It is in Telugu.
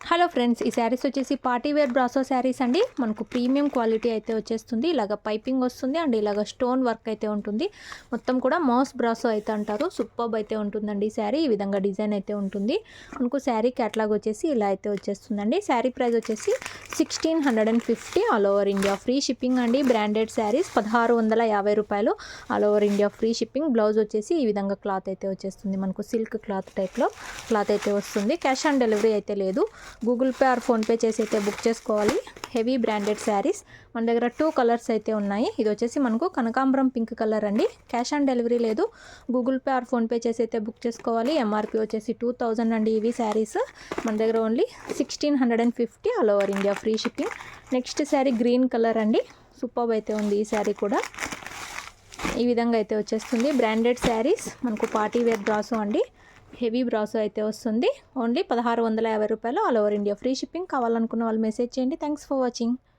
హలో ఫ్రెండ్స్, ఈ శారీస్ వచ్చేసి పార్టీ వేర్ బ్రాసో శారీస్ అండి. మనకు ప్రీమియం క్వాలిటీ అయితే వచ్చేస్తుంది. ఇలాగ పైపింగ్ వస్తుంది అండ్ ఇలాగ స్టోన్ వర్క్ అయితే ఉంటుంది. మొత్తం కూడా మాస్ బ్రాసో అయితే అంటారు. సూపర్బ్ అయితే ఉంటుందండి శారీ. ఈ విధంగా డిజైన్ అయితే ఉంటుంది. మనకు శారీ క్యాటలాగ్ వచ్చేసి ఇలా అయితే వచ్చేస్తుందండి. శారీ ప్రైస్ వచ్చేసి 1650 all over India free shipping అండి. బ్రాండెడ్ శారీస్ 1650 రూపాయలు all over India free shipping. Blouse వచ్చేసి ఈ విధంగా క్లాత్ అయితే వచ్చేస్తుంది. మనకు సిల్క్ క్లాత్ టైప్లో క్లాత్ అయితే వస్తుంది. క్యాష్ ఆన్ డెలివరీ అయితే లేదు. గూగుల్ పే ఆర్ ఫోన్పే చేసి అయితే బుక్ చేసుకోవాలి. హెవీ బ్రాండెడ్ శారీస్ మన దగ్గర 2 కలర్స్ అయితే ఉన్నాయి. ఇది వచ్చేసి మనకు కనకాంబరం పింక్ కలర్ అండి. క్యాష్ ఆన్ డెలివరీ లేదు. గూగుల్ పే ఆర్ ఫోన్పే చేసి అయితే బుక్ చేసుకోవాలి. ఎంఆర్పి వచ్చేసి 2000 అండి. ఇవి శారీస్ మన దగ్గర only 1650 all over India free shipping. Next sari green colour అండి. సూపర్బ్ అయితే ఉంది ఈ శారీ కూడా. ఈ విధంగా అయితే వచ్చేస్తుంది. బ్రాండెడ్ శారీస్ మనకు పార్టీ వేర్ బ్రాసో అండి. హెవీ బ్రాసో అయితే వస్తుంది. ఓన్లీ 1650 రూపాయలు all over India free shipping. కావాలనుకున్న వాళ్ళు మెసేజ్ చేయండి. Thanks for watching.